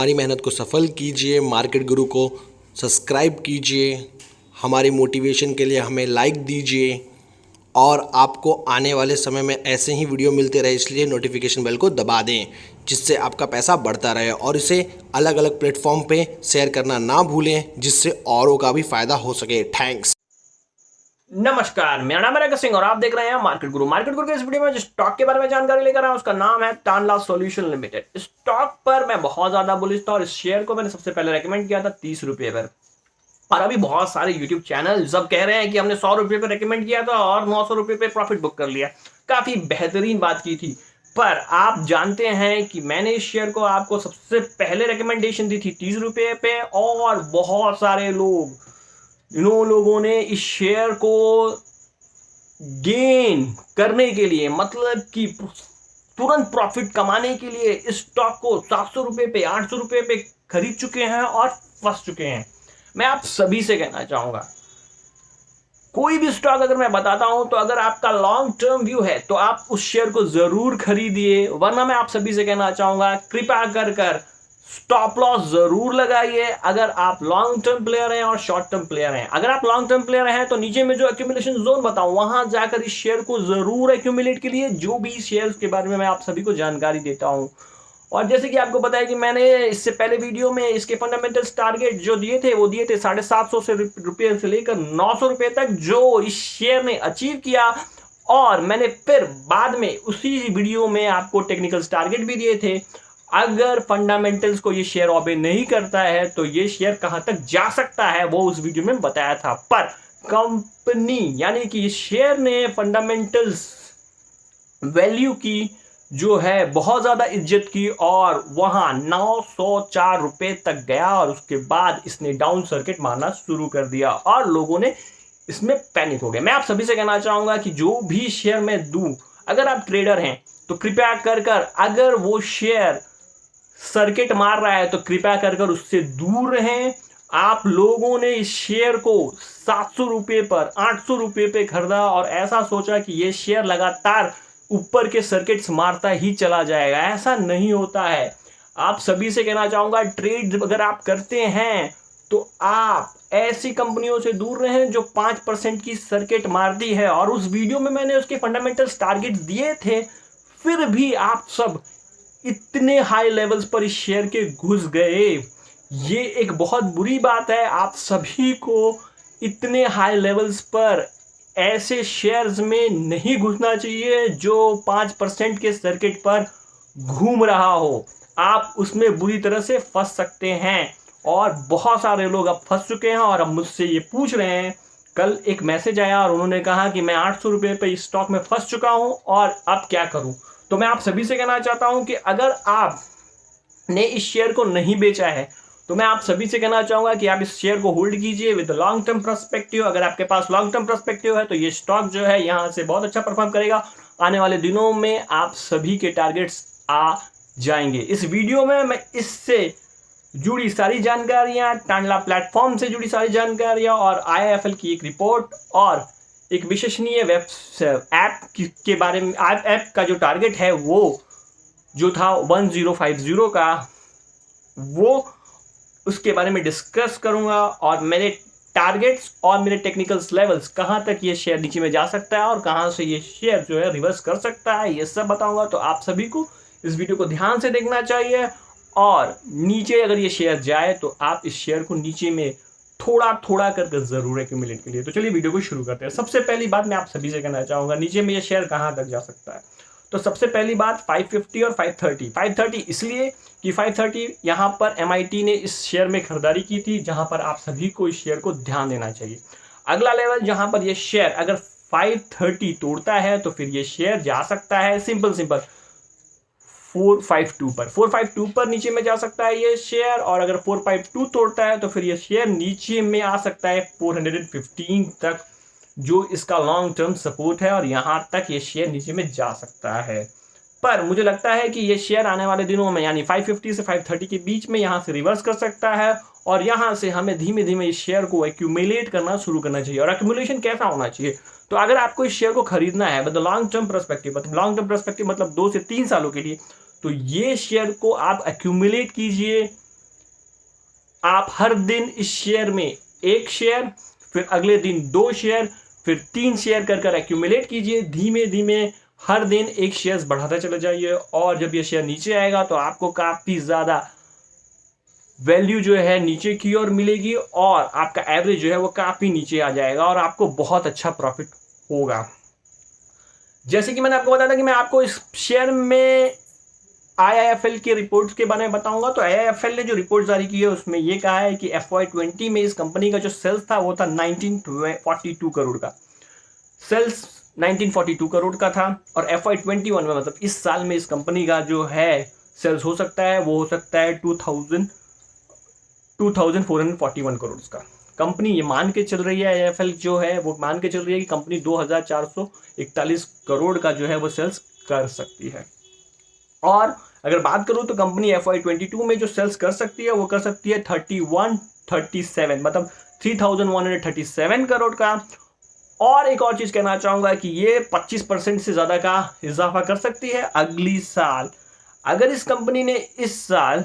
हमारी मेहनत को सफल कीजिए, मार्केट गुरु को सब्सक्राइब कीजिए, हमारी मोटिवेशन के लिए हमें लाइक दीजिए और आपको आने वाले समय में ऐसे ही वीडियो मिलते रहे, इसलिए नोटिफिकेशन बेल को दबा दें जिससे आपका पैसा बढ़ता रहे और इसे अलग अलग प्लेटफॉर्म पे शेयर करना ना भूलें जिससे औरों का भी फायदा हो सके। थैंक्स। नमस्कार, मेरा नाम है रगत सिंह और आप देख रहे हैं मार्केट गुरु। मार्केट गुरु के इस वीडियो में जिस स्टॉक के बारे में जानकारी लेकर आया उसका नाम है टानला सॉल्यूशन लिमिटेड। इस स्टॉक पर मैं बहुत ज्यादा बुलिश था और इस शेयर को मैंने सबसे पहले रेकमेंड किया था 30 रुपए पर। और अभी बहुत सारे यूट्यूब चैनल सब कह रहे हैं कि हमने 100 रुपए पर रेकमेंड किया था और 900 रुपए पे प्रॉफिट बुक कर लिया। काफी बेहतरीन बात की थी। पर आप जानते हैं कि मैंने इस शेयर को आपको सबसे पहले रिकमेंडेशन दी थी 30 रुपए पे और बहुत सारे लोगों ने इस शेयर को गेन करने के लिए, मतलब कि तुरंत प्रॉफिट कमाने के लिए इस स्टॉक को 700 रुपए पे 800 रुपए पे खरीद चुके हैं और फंस चुके हैं। मैं आप सभी से कहना चाहूंगा, कोई भी स्टॉक अगर मैं बताता हूं तो अगर आपका लॉन्ग टर्म व्यू है तो आप उस शेयर को जरूर खरीदिए, वरना मैं आप सभी से कहना चाहूंगा कृपया कर स्टॉप लॉस जरूर लगाइए अगर आप लॉन्ग टर्म प्लेयर हैं और शॉर्ट टर्म प्लेयर हैं। अगर आप लॉन्ग टर्म प्लेयर हैं तो नीचे में जो एक्यूमुलेशन जोन बताऊं वहां जाकर इस शेयर को जरूर एक्यूमुलेट के लिए, जो भी शेयर्स के बारे में मैं आप सभी को जानकारी देता हूं। और जैसे कि आपको पता है कि मैंने इससे पहले वीडियो में इसके फंडामेंटल्स टारगेट जो दिए थे वो दिए थे 750 रुपए से लेकर 900 रुपए तक, जो इस शेयर ने अचीव किया। और मैंने फिर बाद में उसी वीडियो में आपको टेक्निकल टारगेट भी दिए थे। अगर फंडामेंटल्स को ये शेयर ओबे नहीं करता है तो ये शेयर कहां तक जा सकता है वो उस वीडियो में बताया था। पर कंपनी यानी कि शेयर ने फंडामेंटल्स वैल्यू की जो है बहुत ज्यादा इज्जत की और वहां 904 रुपए तक गया और उसके बाद इसने डाउन सर्किट मारना शुरू कर दिया और लोगों ने इसमें पैनिक हो गया। मैं आप सभी से कहना चाहूंगा कि जो भी शेयर मैं दूं, अगर आप ट्रेडर हैं तो कृपया कर अगर वो शेयर सर्किट मार रहा है तो कृपया कर उससे दूर रहें। आप लोगों ने इस शेयर को 700 रुपए पर 800 रुपए पे खरीदा और ऐसा सोचा कि ये शेयर लगातार ऊपर के सर्किट्स मारता ही चला जाएगा। ऐसा नहीं होता है। आप सभी से कहना चाहूंगा, ट्रेड अगर आप करते हैं तो आप ऐसी कंपनियों से दूर रहें जो 5% की सर्किट मारती है। और उस वीडियो में मैंने उसके फंडामेंटल्स टारगेट दिए थे, फिर भी आप सब इतने हाई लेवल्स पर इस शेयर के घुस गए। ये एक बहुत बुरी बात है। आप सभी को इतने हाई लेवल्स पर ऐसे शेयर्स में नहीं घुसना चाहिए जो 5% के सर्किट पर घूम रहा हो। आप उसमें बुरी तरह से फंस सकते हैं और बहुत सारे लोग अब फंस चुके हैं और अब मुझसे ये पूछ रहे हैं। कल एक मैसेज आया और उन्होंने कहा कि मैं 800 रुपए पे इस स्टॉक में फंस चुका हूं और अब क्या करूं। तो मैं आप सभी से कहना चाहता हूं कि अगर आपने इस शेयर को नहीं बेचा है तो मैं आप सभी से कहना चाहूंगा कि आप इस शेयर को होल्ड कीजिए विद लॉन्ग टर्म पर्सपेक्टिव। अगर आपके पास लॉन्ग टर्म पर्सपेक्टिव है तो ये स्टॉक जो है यहां से बहुत अच्छा परफॉर्म करेगा। आने वाले दिनों में आप सभी के टारगेट्स आ जाएंगे। इस वीडियो में मैं इससे जुड़ी सारी जानकारियां, टांडला प्लेटफॉर्म से जुड़ी सारी जानकारियां और IIFL की एक रिपोर्ट और एक विश्वसनीय वेब ऐप के बारे में, ऐप का जो टारगेट है वो जो था 1050 का, वो उसके बारे में डिस्कस करूंगा और मेरे टारगेट्स और मेरे टेक्निकल्स लेवल्स कहां तक ये शेयर नीचे में जा सकता है और कहां से ये शेयर जो है रिवर्स कर सकता है, ये सब बताऊंगा। तो आप सभी को इस वीडियो को ध्यान से देखना चाहिए और नीचे अगर ये शेयर जाए तो आप इस शेयर को नीचे में थोड़ा थोड़ा करके जरूर एक्यूमुलेट के लिए। तो चलिए वीडियो को शुरू करते हैं। सबसे पहली बात मैं आप सभी से कहना चाहूंगा, नीचे में ये शेयर कहां तक जा सकता है। तो सबसे पहली बात 550 और 530। 530 इसलिए कि 530 यहां पर MIT ने इस शेयर में खरीदारी की थी, जहां पर आप सभी को इस शेयर को ध्यान देना चाहिए। अगला लेवल जहां पर ये शेयर अगर 530 तोड़ता है तो फिर ये शेयर जा सकता है सिंपल 452 पर। 452 पर नीचे में जा सकता है ये शेयर और अगर 452 तोड़ता है तो फिर ये शेयर नीचे में आ सकता है 415 तक, जो इसका लॉन्ग टर्म सपोर्ट है और यहां तक ये शेयर नीचे में जा सकता है। पर मुझे लगता है कि ये शेयर आने वाले दिनों में यानी 550 से 530 के बीच में यहां से रिवर्स कर सकता है और यहां से हमें धीमे धीमे इस शेयर को एक्यूमुलेट करना शुरू करना चाहिए। और एक्यूमुलेशन कैसा होना चाहिए, तो अगर आपको इस शेयर को खरीदना है मतलब long term perspective, long term perspective मतलब 2 से 3 सालों के लिए, तो ये शेयर को आप एक्यूमुलेट कीजिए आप हर दिन इस शेयर में एक शेयर, फिर अगले दिन 2 शेयर, फिर 3 शेयर कर कर एक्यूमुलेट कीजिए। धीमे धीमे हर दिन एक शेयर बढ़ाते चले जाइए, और जब ये शेयर नीचे आएगा तो आपको काफी ज्यादा वैल्यू जो है नीचे की ओर मिलेगी, और आपका एवरेज जो है वो काफी नीचे आ जाएगा और आपको बहुत अच्छा प्रॉफिट होगा। जैसे कि मैंने आपको बताया था कि मैं आपको इस शेयर में IIFL की रिपोर्ट्स के बारे में बताऊंगा। तो IIFL ने जो रिपोर्ट जारी की है उसमें ये कहा है कि FY20 में इस कंपनी का जो सेल्स था वो था 1942 करोड़ का। सेल्स 1942 करोड़ का था, और FY21 में मतलब इस साल में इस कंपनी का जो है सेल्स हो सकता है वो हो सकता है 2441 करोड़ का। कंपनी ये मान के चल रही है, IIFL जो है वो मान के चल रही है कि कंपनी 2441 करोड़ का जो है वो सेल्स कर सकती है। और अगर बात करूं तो कंपनी FY22 में जो सेल्स कर सकती है वो कर सकती है 3137 मतलब 3137 करोड़ का। और एक और चीज कहना चाहूंगा कि ये 25% से ज्यादा का इजाफा कर सकती है अगली साल। अगर इस कंपनी ने इस साल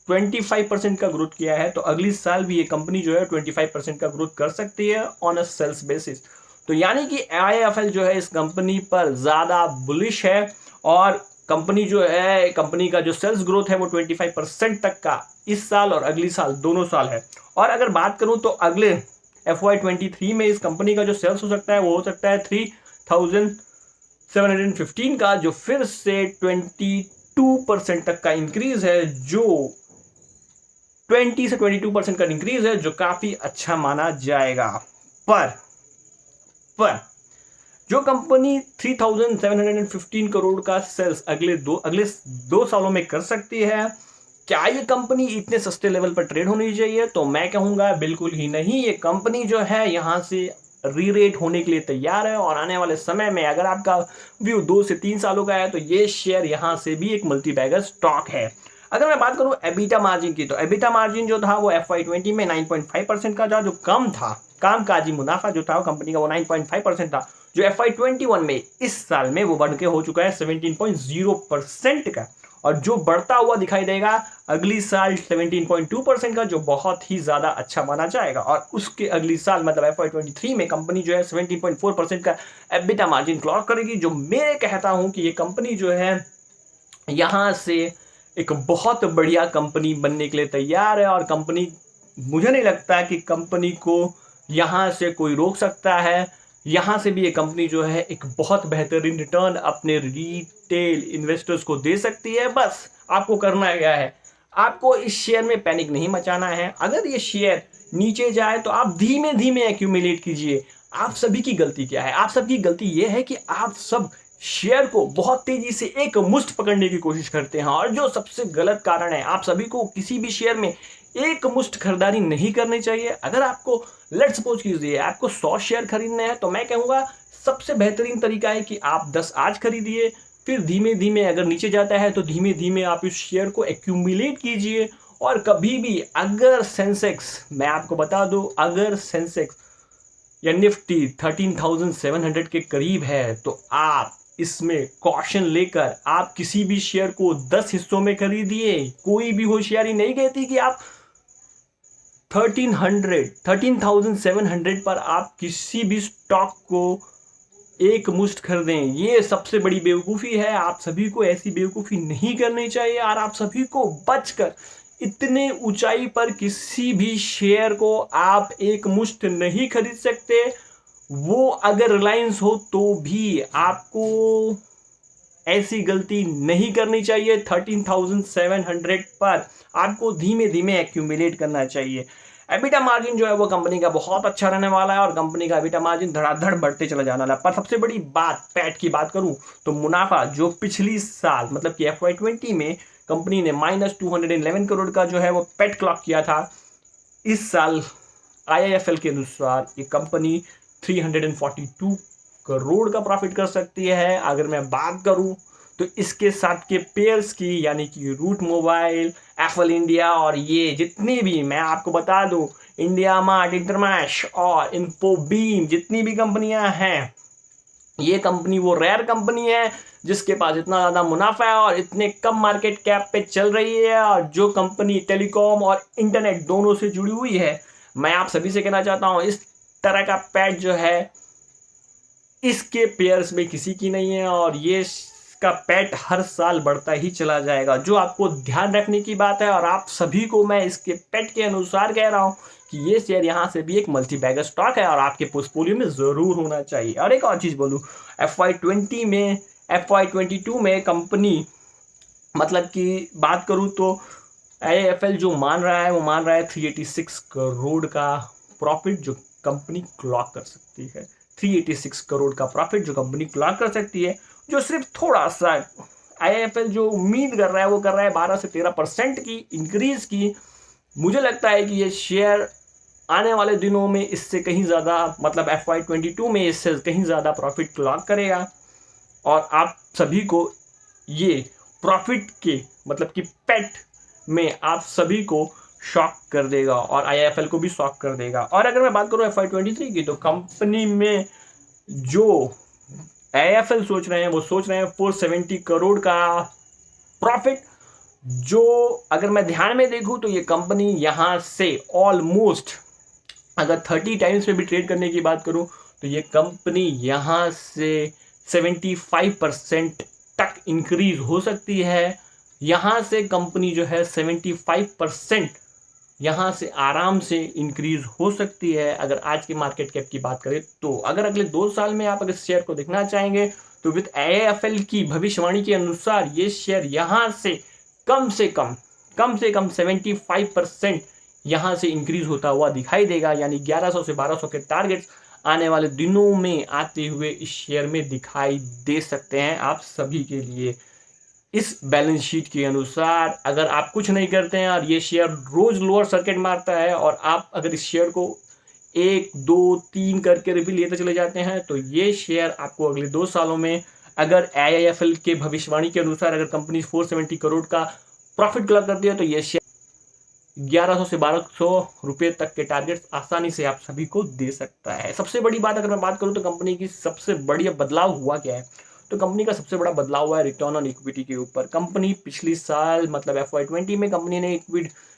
25% का ग्रोथ किया है तो अगली साल भी ये कंपनी जो है 25% का ग्रोथ कर सकती है ऑन अ सेल्स बेसिस। तो यानी कि IIFL जो है इस कंपनी पर ज्यादा बुलिश है, और कंपनी जो है, कंपनी का जो सेल्स ग्रोथ है वो 25% तक का इस साल और अगली साल दोनों साल है। और अगर बात करूं तो अगले FY23 में इस कंपनी का जो सेल्स हो सकता है वो हो सकता है 3715 का, जो फिर से 22% तक का इंक्रीज है, जो 20 से 22% का इंक्रीज है, जो काफी अच्छा माना जाएगा। पर जो कंपनी 3715 करोड़ का सेल्स अगले दो सालों में कर सकती है, क्या ये कंपनी इतने सस्ते लेवल पर ट्रेड होनी चाहिए? तो मैं कहूंगा बिल्कुल ही नहीं। ये कंपनी जो है यहां से री-रेट होने के लिए तैयार है, और आने वाले समय में अगर आपका व्यू 2 से 3 सालों का है तो ये शेयर यहां से भी एक मल्टी बैगर स्टॉक है। अगर मैं बात करूं एबिटा मार्जिन की, तो एबिटा मार्जिन जो था वो FY20 में 9.5% का था, जो कम था। कामकाजी मुनाफा जो था वो कंपनी का वो 9.5% था, जो FY21 में इस साल में वो बढ़ के हो चुका है 17.0% का, और जो बढ़ता हुआ दिखाई देगा अगली साल 17.2% का, जो बहुत ही ज्यादा अच्छा माना जाएगा। और उसके अगली साल मतलब FY23 में कंपनी जो है 17.4% का एबिटा मार्जिन क्लॉक करेगी, जो मैं कहता हूं कि ये कंपनी जो है यहां से एक बहुत बढ़िया कंपनी बनने के लिए तैयार है। और कंपनी, मुझे नहीं लगता कि कंपनी को यहां से कोई रोक सकता है। यहां से भी ये कंपनी जो है एक बहुत बेहतरीन रिटर्न अपने रिटेल इन्वेस्टर्स को दे सकती है। बस आपको करना क्या है, आपको इस शेयर में पैनिक नहीं मचाना है। अगर ये शेयर नीचे जाए तो आप धीमे धीमे एक्यूमुलेट कीजिए। आप सभी की गलती क्या है? आप सबकी गलती ये है कि आप सब शेयर को बहुत तेजी से एक मुश्त पकड़ने की कोशिश करते हैं, और जो सबसे गलत कारण है, आप सभी को किसी भी शेयर में एक मुश्त खरीदारी नहीं करनी चाहिए। अगर आपको लेट्स सपोज कीजिए आपको 100 शेयर खरीदने हैं, तो मैं कहूंगा सबसे बेहतरीन तरीका है कि आप 10 आज खरीदिए, फिर धीमे धीमे अगर नीचे जाता है तो धीमे धीमे आप इस शेयर को एक्यूमुलेट कीजिए। और कभी भी अगर सेंसेक्स, मैं आपको बता दूं, अगर सेंसेक्स या निफ्टी 13,700 के करीब है तो आप इसमें कॉशन लेकर आप किसी भी शेयर को 10 हिस्सों में खरीदिए। कोई भी होशियारी नहीं कहती कि आप 13,700 पर आप किसी भी स्टॉक को एक मुश्त खरीदें। ये सबसे बड़ी बेवकूफ़ी है। आप सभी को ऐसी बेवकूफ़ी नहीं करनी चाहिए, और आप सभी को बचकर इतने ऊंचाई पर किसी भी शेयर को आप एक मुश्त नहीं खरीद सकते। वो अगर रिलायंस हो तो भी आपको ऐसी गलती नहीं करनी चाहिए। 13,700 पर आपको धीमे धीमे एक्यूमुलेट करना चाहिए। एबिटा मार्जिन जो है वो कंपनी का बहुत अच्छा रहने वाला है, और कंपनी का एबिटा मार्जिन धड़ाधड़ बढ़ते चला जाने वाला है। पर सबसे बड़ी बात, पैट की बात करूं तो मुनाफा जो पिछली साल मतलब कि FY20 में कंपनी ने -211 करोड़ का जो है वो पैट क्लॉक किया था, इस साल IIFL के अनुसार ये कंपनी 342 करोड़ का प्रॉफिट कर सकती है। अगर मैं बात करूं तो इसके साथ के पेयर्स की, यानी कि रूट मोबाइल, एफएल इंडिया, और ये जितनी भी मैं आपको बता दूं इंडिया मार्ट, इंटरमैश और इन्फोबीम, जितनी भी कंपनियां हैं ये कंपनी वो रेयर कंपनी है जिसके पास इतना ज़्यादा मुनाफा है और इतने कम मार्केट कैप पे चल रही है, और जो कंपनी टेलीकॉम और इंटरनेट दोनों से जुड़ी हुई है। मैं आप सभी से कहना चाहता हूँ, इस तरह का पैट जो है इसके पेयर्स में किसी की नहीं है, और ये इसका पैट हर साल बढ़ता ही चला जाएगा। जो आपको ध्यान रखने की बात है, और आप सभी को मैं इसके पैट के अनुसार कह रहा हूं कि ये शेयर यहां से भी एक मल्टी बैगर स्टॉक है और आपके पोर्टफोलियो में जरूर होना चाहिए। और एक और चीज बोलूं, FY22 में कंपनी, मतलब कि बात करूं तो IIFL जो मान रहा है वो मान रहा है 386 करोड़ का प्रॉफिट जो कंपनी क्लॉक कर सकती है। 386 करोड़ का प्रॉफिट जो कंपनी क्लॉक कर सकती है, जो सिर्फ थोड़ा सा IIFL जो उम्मीद कर रहा है वो कर रहा है 12 से 13% की इंक्रीज की। मुझे लगता है कि ये शेयर आने वाले दिनों में इससे कहीं ज़्यादा, मतलब FY22 में इससे कहीं ज़्यादा प्रॉफिट क्लॉक करेगा, और आप सभी को ये प्रॉफिट के, मतलब कि पेट में आप सभी को शॉक कर देगा और IIFL को भी शॉक कर देगा। और अगर मैं बात करूं FY23 की, तो कंपनी में जो IIFL सोच रहे हैं वो सोच रहे हैं 470 करोड़ का प्रॉफिट, जो अगर मैं ध्यान में देखूं तो ये कंपनी यहां से ऑलमोस्ट, अगर 30 टाइम्स पे भी ट्रेड करने की बात करूं तो ये कंपनी यहां से 75% तक इंक्रीज हो सकती है। यहां से कंपनी जो है 75% यहां से आराम से इंक्रीज हो सकती है अगर आज की मार्केट कैप की बात करें तो। अगर अगले 2 साल में आप अगर शेयर को देखना चाहेंगे तो विद IIFL की भविष्यवाणी के अनुसार ये शेयर यहां से कम से कम 75% यहां से इंक्रीज होता हुआ दिखाई देगा, यानी 1100 से 1200 के टारगेट्स आने वाले दिनों में आते हुए इस शेयर में दिखाई दे सकते हैं आप सभी के लिए। इस बैलेंस शीट के अनुसार अगर आप कुछ नहीं करते हैं और ये शेयर रोज लोअर सर्किट मारता है, और आप अगर इस शेयर को 1, 2, 3 करके भी लेते चले जाते हैं, तो ये शेयर आपको अगले 2 सालों में, अगर IIFL के भविष्यवाणी के अनुसार अगर कंपनी 470 करोड़ का प्रॉफिट क्लॉक करती है तो ये शेयर 1100 से 1200 रुपए तक के टारगेट आसानी से आप सभी को दे सकता है। सबसे बड़ी बात अगर मैं बात करूं तो कंपनी की सबसे बड़ी बदलाव हुआ क्या है, तो कंपनी का सबसे बड़ा बदलाव हुआ है रिटर्न ऑन इक्विटी के ऊपर। कंपनी पिछली साल, मतलब FY20 में कंपनी ने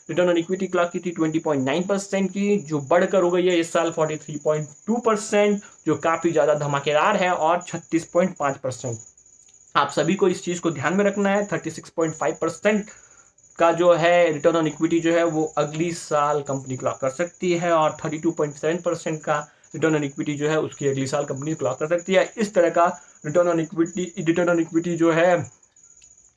रिटर्न ऑन इक्विटी क्लॉक की थी 20.9% की, जो बढ़कर हो गई है इस साल 43.2%, जो काफी ज्यादा धमाकेदार है, और 36.5%। आप सभी को इस चीज को ध्यान में रखना है। 36.5% का जो है रिटर्न ऑन इक्विटी जो है वो अगली साल कंपनी क्लॉक कर सकती है, और 32.7% का रिटर्न ऑन इक्विटी जो है उसकी अगली साल कंपनी क्लॉक कर सकती है। इस तरह का रिटर्न ऑन इक्विटी जो है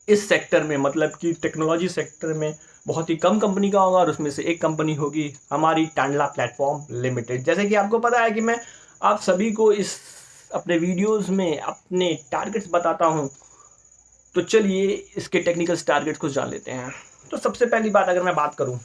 इस सेक्टर में, मतलब कि टेक्नोलॉजी सेक्टर में बहुत ही कम कंपनी का होगा, और उसमें से एक कंपनी होगी हमारी टांडला प्लेटफॉर्म लिमिटेड। जैसे कि आपको पता है कि मैं आप सभी को इस अपने वीडियोस में अपने टारगेट्स बताता हूं, तो चलिए इसके टेक्निकल टारगेट्स को जान लेते हैं। तो सबसे पहली बात अगर मैं बात करूं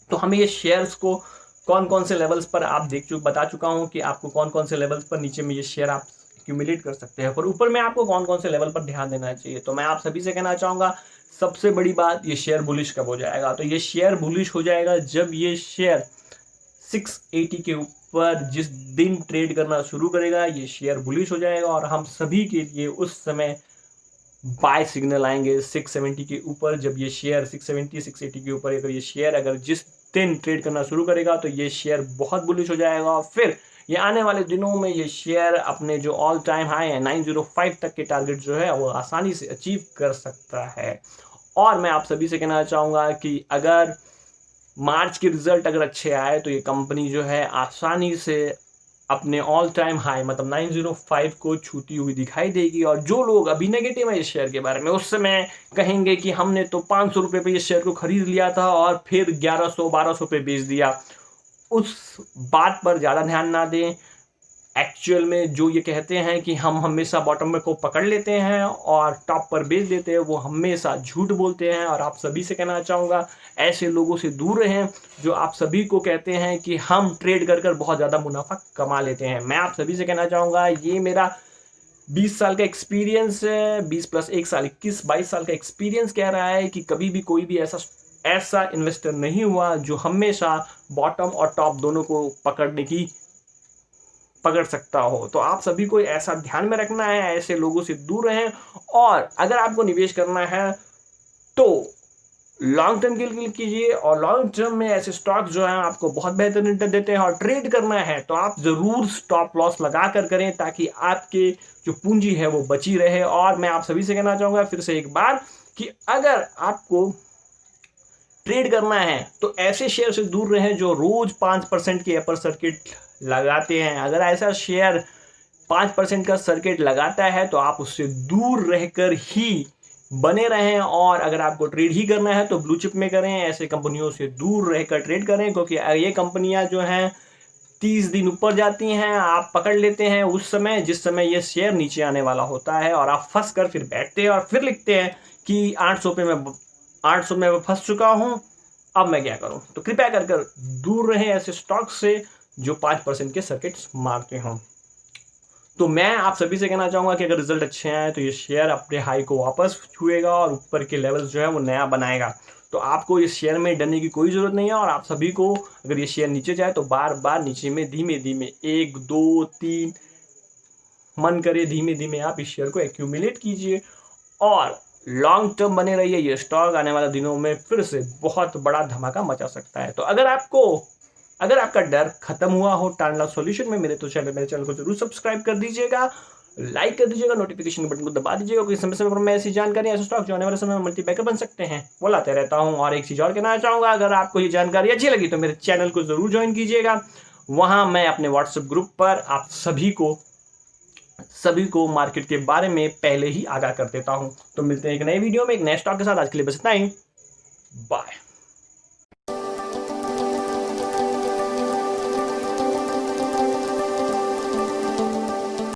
तो हमें ये शेयर्स को कौन कौन से लेवल्स पर आप बता चुका हूं कि आपको कौन कौन से लेवल्स पर नीचे में ये शेयर आप एक्यूमुलेट कर सकते हैं, पर ऊपर में आपको कौन कौन से लेवल पर ध्यान देना चाहिए। तो मैं आप सभी से कहना चाहूंगा, सबसे बड़ी बात, ये शेयर बुलिश कब हो जाएगा, तो ये शेयर बुलिश हो जाएगा जब ये शेयर 680 के ऊपर जिस दिन ट्रेड करना शुरू करेगा ये शेयर बुलिश हो जाएगा, और हम सभी के लिए उस समय बाय सिग्नल आएंगे 670 के ऊपर। जब ये शेयर 670 680 के ऊपर अगर ये शेयर अगर जिस दिन ट्रेड करना शुरू करेगा तो ये शेयर बहुत बुलिश हो जाएगा, और फिर ये आने वाले दिनों में ये शेयर अपने जो ऑल टाइम हाई है 905 तक के टारगेट जो है वो आसानी से अचीव कर सकता है। और मैं आप सभी से कहना चाहूँगा कि अगर मार्च के रिजल्ट अगर अच्छे आए तो ये कंपनी जो है आसानी से अपने ऑल टाइम हाई, मतलब 905 को छूती हुई दिखाई देगी। और जो लोग अभी नेगेटिव है इस शेयर के बारे में, उस समय कहेंगे कि हमने तो 500 रुपये पे इस शेयर को खरीद लिया था और फिर 1100-1200 पे बेच दिया, उस बात पर ज़्यादा ध्यान ना दें। एक्चुअल में जो ये कहते हैं कि हम हमेशा बॉटम में को पकड़ लेते हैं और टॉप पर बेच देते हैं, वो हमेशा झूठ बोलते हैं। और आप सभी से कहना चाहूँगा, ऐसे लोगों से दूर रहें जो आप सभी को कहते हैं कि हम ट्रेड कर बहुत ज़्यादा मुनाफा कमा लेते हैं। मैं आप सभी से कहना चाहूँगा, ये मेरा 20 साल का एक्सपीरियंस है, 20 प्लस 1 साल 21-22 साल का एक्सपीरियंस कह रहा है कि कभी भी कोई भी ऐसा इन्वेस्टर नहीं हुआ जो हमेशा बॉटम और टॉप दोनों को पकड़ सकता हो। तो आप सभी को ऐसा ध्यान में रखना है, ऐसे लोगों से दूर रहें। और अगर आपको निवेश करना है तो लॉन्ग टर्म के लिए कीजिए, और लॉन्ग टर्म में ऐसे स्टॉक जो हैं आपको बहुत बेहतर रिटर्न देते हैं। और ट्रेड करना है तो आप जरूर स्टॉप लॉस लगा कर करें, ताकि आपके जो पूंजी है वो बची रहे। और मैं आप सभी से कहना चाहूंगा फिर से एक बार कि अगर आपको ट्रेड करना है तो ऐसे शेयर से दूर रहें जो रोज 5% की अपर सर्किट लगाते हैं। अगर ऐसा शेयर 5% का सर्किट लगाता है तो आप उससे दूर रहकर ही बने रहें। और अगर आपको ट्रेड ही करना है तो ब्लू चिप में करें, ऐसे कंपनियों से दूर रहकर ट्रेड करें, क्योंकि ये कंपनियां जो हैं 30 दिन ऊपर जाती हैं, आप पकड़ लेते हैं उस समय जिस समय ये शेयर नीचे आने वाला होता है, और आप फंस कर फिर बैठते हैं और फिर लिखते हैं कि 800 में मैं फंस चुका हूं, अब मैं क्या करूं। तो कृपया कर दूर रहें ऐसे स्टॉक से जो 5% के सर्किट्स मारते हों। तो मैं आप सभी से कहना चाहूंगा कि अगर रिजल्ट अच्छे आए तो ये शेयर अपने हाई को वापस छुएगा और ऊपर के लेवल्स जो है वो नया बनाएगा। तो आपको इस शेयर में डरने की कोई जरूरत नहीं है। और आप सभी को अगर ये शेयर नीचे जाए तो बार बार नीचे में धीमे धीमे 1 2 3 मन करे धीमे धीमे आप इस शेयर को एक्यूमुलेट कीजिए और लॉन्ग टर्म बने रहिए। ये स्टॉक आने वाले दिनों में फिर से बहुत बड़ा धमाका मचा सकता है। तो अगर आपका डर खत्म हुआ हो टांडला सॉल्यूशन में, मेरे चैनल को जरूर सब्सक्राइब कर दीजिएगा, लाइक कर दीजिएगा, नोटिफिकेशन बटन को दबा दीजिएगा, क्योंकि समय समय पर मैं ऐसी जानकारी, ऐसे स्टॉक जो आने वाले समय में मल्टीबैगर बन सकते हैं वो लाते रहता हूं। और एक चीज और कहना चाहूंगा, अगर आपको ये जानकारी अच्छी लगी तो मेरे चैनल को जरूर ज्वाइन कीजिएगा। वहां मैं अपने व्हाट्सएप ग्रुप पर आप सभी को मार्केट के बारे में पहले ही आगाह कर देता हूं। तो मिलते हैं एक नए वीडियो में एक नए स्टॉक के साथ। आज के लिए बस इतना ही, बाय।